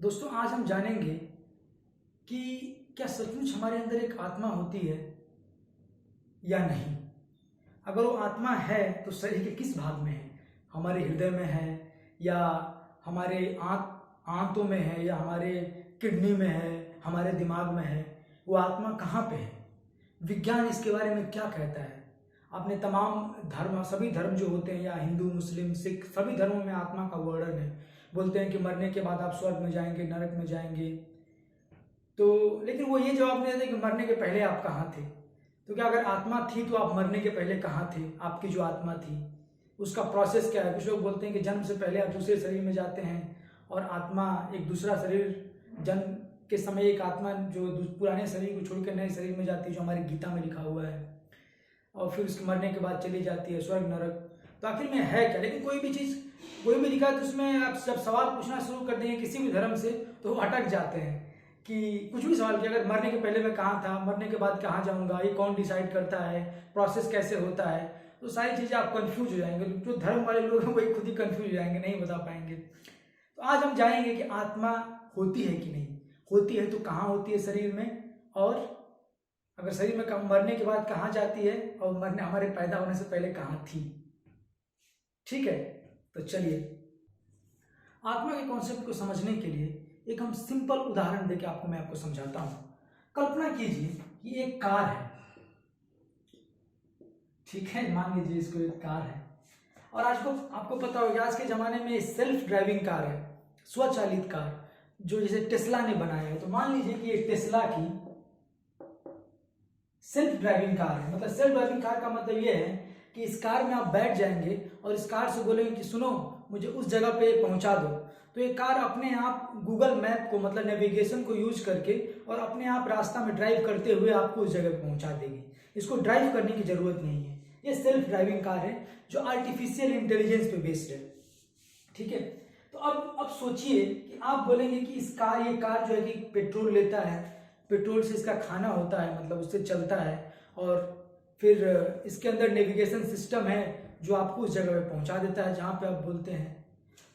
दोस्तों, आज हम जानेंगे कि क्या सचमुच हमारे अंदर एक आत्मा होती है या नहीं। अगर वो आत्मा है तो शरीर के किस भाग में है? हमारे हृदय में है, या हमारे आंतों में है, या हमारे किडनी में है, हमारे दिमाग में है? वो आत्मा कहाँ पे है? विज्ञान इसके बारे में क्या कहता है? आपने तमाम धर्म, सभी धर्म जो होते हैं, या हिंदू, मुस्लिम, सिख, सभी धर्मों में आत्मा का वर्णन है। बोलते हैं कि मरने के बाद आप स्वर्ग में जाएंगे, नरक में जाएंगे। तो लेकिन वो ये जवाब नहीं देते कि मरने के पहले आप कहाँ थे। तो क्या अगर आत्मा थी तो आप मरने के पहले कहाँ थे? आपकी जो आत्मा थी उसका प्रोसेस क्या है? कुछ लोग बोलते हैं कि जन्म से पहले आप दूसरे शरीर में जाते हैं और आत्मा एक दूसरा शरीर, जन्म के समय एक आत्मा जो पुराने शरीर को छोड़कर नए शरीर में जाती है, जो हमारी गीता में लिखा हुआ है, और फिर उसके मरने के बाद चली जाती है स्वर्ग नरक। तो आखिर में है क्या? लेकिन कोई भी चीज़, कोई भी लिखा है तो उसमें आप जब सवाल पूछना शुरू कर देंगे किसी भी धर्म से तो वो अटक जाते हैं कि कुछ भी सवाल किया, अगर मरने के पहले मैं कहाँ था, मरने के बाद कहाँ जाऊँगा, ये कौन डिसाइड करता है, प्रोसेस कैसे होता है, तो सारी चीज़ें आप कंफ्यूज हो जाएंगे। जो धर्म वाले लोग हैं वही खुद ही कंफ्यूज हो जाएंगे, नहीं बता पाएंगे। तो आज हम जानेंगे कि आत्मा होती है कि नहीं, होती है तो कहाँ होती है शरीर में, और अगर शरीर में मरने के बाद कहाँ जाती है, और मरने हमारे पैदा होने से पहले कहाँ थी। ठीक है, तो चलिए आत्मा के कॉन्सेप्ट को समझने के लिए एक हम सिंपल उदाहरण देके मैं आपको समझाता हूं। कल्पना कीजिए कि एक कार है, ठीक है, मान लीजिए इसको एक कार है, और आज को आपको पता होगा आज के जमाने में सेल्फ ड्राइविंग कार है, स्वचालित कार, जो जैसे टेस्ला ने बनाया है। तो मान लीजिए कि ये टेस्ला की सेल्फ ड्राइविंग कार है। मतलब सेल्फ ड्राइविंग कार का मतलब ये है कि इस कार में आप बैठ जाएंगे और इस कार से बोलेंगे कि सुनो मुझे उस जगह पे पहुंचा दो, तो ये कार अपने आप गूगल मैप को, मतलब नेविगेशन को यूज करके, और अपने आप रास्ता में ड्राइव करते हुए आपको उस जगह पे पहुंचा देगी। इसको ड्राइव करने की जरूरत नहीं है। ये सेल्फ ड्राइविंग कार है जो आर्टिफिशियल इंटेलिजेंस पे बेस्ड है। ठीक है, तो अब सोचिए कि आप बोलेंगे कि ये कार जो है कि पेट्रोल लेता है, पेट्रोल से इसका खाना होता है, मतलब उससे चलता है, और फिर इसके अंदर नेविगेशन सिस्टम है जो आपको उस जगह पे पहुंचा देता है जहां पे आप बोलते हैं।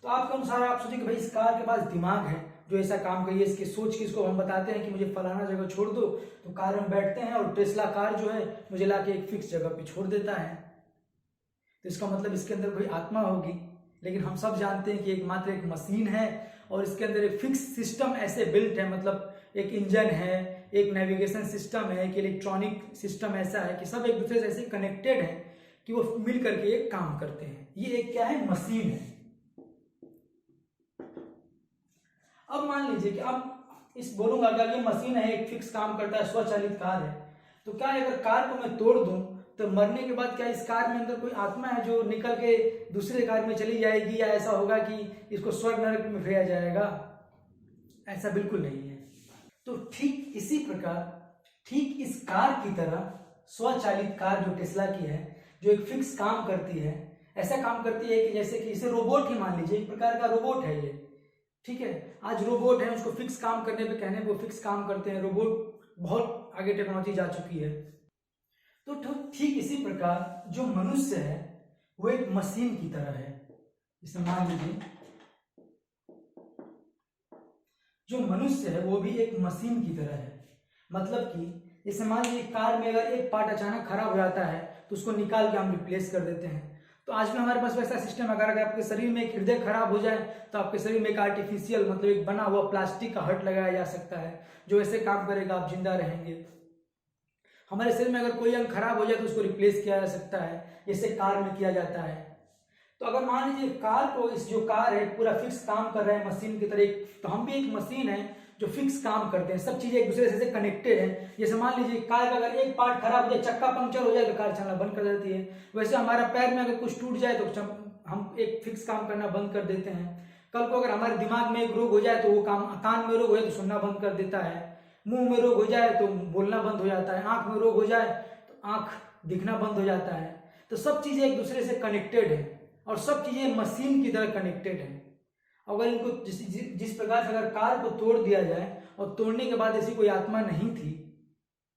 तो आपके अनुसार आप सोचें कि भाई इस कार के पास दिमाग है जो ऐसा काम करिए, इसके सोच के इसको हम बताते हैं कि मुझे फलाना जगह छोड़ दो, तो कार में बैठते हैं और टेस्ला कार जो है मुझे लाके एक फिक्स जगह पे छोड़ देता है। तो इसका मतलब इसके अंदर कोई आत्मा होगी। लेकिन हम सब जानते हैं कि एकमात्र एक मशीन है, और इसके अंदर एक फिक्स सिस्टम ऐसे बिल्ट है, मतलब एक इंजन है, एक नेविगेशन सिस्टम है, एक इलेक्ट्रॉनिक सिस्टम ऐसा है कि सब एक दूसरे से ऐसे कनेक्टेड है कि वो मिल करके एक काम करते हैं। ये एक क्या है? मशीन है। अब मान लीजिए कि अब इस बोलूंगा कि ये मशीन है, एक फिक्स काम करता है, स्वचालित कार है, तो क्या अगर कार को मैं तोड़ दूं तो मरने के बाद क्या इस कार में अंदर कोई आत्मा है जो निकल के दूसरे कार में चली जाएगी, या ऐसा होगा कि इसको स्वर्ग नरक में भेजा जाएगा? ऐसा बिल्कुल नहीं है। तो ठीक इसी प्रकार, ठीक इस कार की तरह स्वचालित कार जो टेस्ला की है, जो एक फिक्स काम करती है, ऐसा काम करती है कि जैसे कि इसे रोबोट ही मान लीजिए, एक प्रकार का रोबोट है ये। ठीक है, आज रोबोट है, उसको फिक्स काम करने पे कहने को फिक्स काम करते हैं। रोबोट बहुत आगे टेक्नोलॉजी जा चुकी है। तो ठीक इसी प्रकार जो मनुष्य है वो एक मशीन की तरह है। इसे मान लीजिए जो मनुष्य है वो भी एक मशीन की तरह है। मतलब कि जैसे मान लीजिए कार में अगर एक पार्ट अचानक खराब हो जाता है तो उसको निकाल के हम रिप्लेस कर देते हैं। तो आज भी हमारे पास वैसा सिस्टम है, अगर आपके शरीर में एक हृदय खराब हो जाए तो आपके शरीर में एक आर्टिफिशियल, मतलब एक बना हुआ प्लास्टिक का हार्ट लगाया जा सकता है जो ऐसे काम करेगा, आप जिंदा रहेंगे। हमारे शरीर में अगर कोई अंग खराब हो जाए तो उसको रिप्लेस किया जा सकता है, जैसे कार में किया जाता है। तो अगर मान लीजिए कार को, इस जो कार है पूरा फिक्स काम कर रहा है मशीन की तरह, तो हम भी एक मशीन है जो फिक्स काम करते हैं। सब चीजें एक दूसरे से कनेक्टेड है। जैसे मान लीजिए कार का अगर एक पार्ट खराब हो जाए, चक्का पंक्चर हो जाए, तो कार चलना बंद कर देती है। वैसे हमारा पैर में अगर कुछ टूट जाए तो हम एक फिक्स काम करना बंद कर देते हैं। कल को अगर हमारे दिमाग में एक रोग हो जाए तो वो काम, कान में रोग हो जाए तो सुनना बंद कर देता है, मुंह में रोग हो जाए तो बोलना बंद हो जाता है, आंख में रोग हो जाए तो आंख दिखना बंद हो जाता है। तो सब चीजें एक दूसरे से कनेक्टेड है, और सब चीजें मशीन की तरह कनेक्टेड है। अगर इनको जिस प्रकार से अगर कार को तोड़ दिया जाए और तोड़ने के बाद ऐसी कोई आत्मा नहीं थी,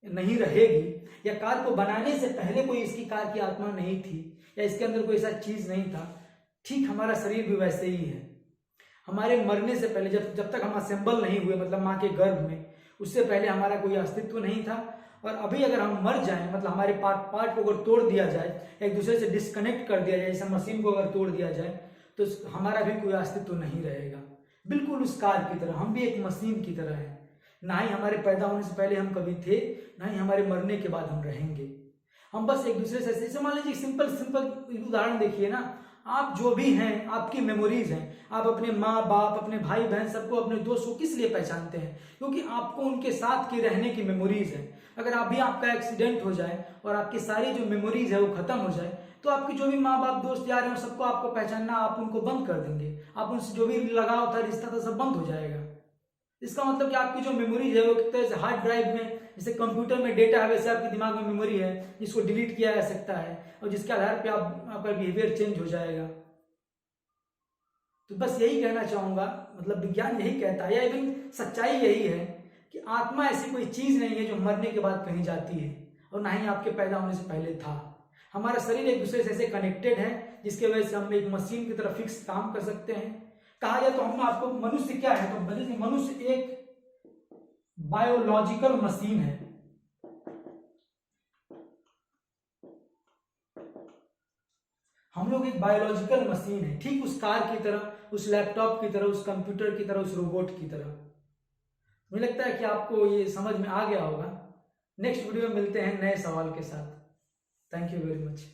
नहीं रहेगी, या कार को बनाने से पहले कोई इसकी कार की आत्मा नहीं थी, या इसके अंदर कोई ऐसा चीज नहीं था, ठीक हमारा शरीर भी वैसे ही है। हमारे मरने से पहले, जब तक हम असेंबल नहीं हुए, मतलब माँ के गर्भ में, उससे पहले हमारा कोई अस्तित्व नहीं था। और अभी अगर हम मर जाएं, मतलब हमारे पार्ट को अगर तोड़ दिया जाए, एक दूसरे से डिस्कनेक्ट कर दिया जाए, जैसे मशीन को अगर तोड़ दिया जाए, तो हमारा भी कोई अस्तित्व नहीं रहेगा। बिल्कुल उस कार की तरह हम भी एक मशीन की तरह है। ना ही हमारे पैदा होने से पहले हम कभी थे, ना ही हमारे मरने के बाद हम रहेंगे। हम बस एक दूसरे से, जैसे मान लीजिए सिंपल उदाहरण देखिए ना, आप जो भी हैं, आपकी मेमोरीज हैं। आप अपने माँ बाप, अपने भाई बहन, सबको, अपने दोस्त को किस लिए पहचानते हैं? क्योंकि आपको उनके साथ की रहने की मेमोरीज है। अगर अभी आपका एक्सीडेंट हो जाए और आपकी सारी जो मेमोरीज है वो खत्म हो जाए, तो आपके जो भी माँ बाप, दोस्त यार हैं, सबको आपको पहचानना, आप उनको बंद कर देंगे। आप उनसे जो भी लगाव था, रिश्ता था, सब बंद हो जाएगा। इसका मतलब कि आपकी जो मेमोरीज है वो एक तरह से हार्ड ड्राइव में, जैसे कंप्यूटर में डेटा है, वैसे आपके दिमाग में मेमोरी है, जिसको डिलीट किया जा सकता है और जिसके आधार पे आपका बिहेवियर चेंज हो जाएगा। तो बस यही कहना चाहूंगा, मतलब विज्ञान यही कहता है, या इवन सच्चाई यही है कि आत्मा ऐसी कोई चीज नहीं है जो मरने के बाद कहीं जाती है, और ना ही आपके पैदा होने से पहले था। हमारा शरीर एक दूसरे से ऐसे कनेक्टेड है, जिसके वजह से हम एक मशीन की तरह फिक्स काम कर सकते हैं। कहा जाए तो हम आपको, मनुष्य क्या है, तो मनुष्य एक बायोलॉजिकल मशीन है। हम लोग एक बायोलॉजिकल मशीन है, ठीक उस कार की तरह, उस लैपटॉप की तरह, उस कंप्यूटर की तरह, उस रोबोट की तरह। मुझे लगता है कि आपको ये समझ में आ गया होगा। नेक्स्ट वीडियो में मिलते हैं नए सवाल के साथ। Thank you very much.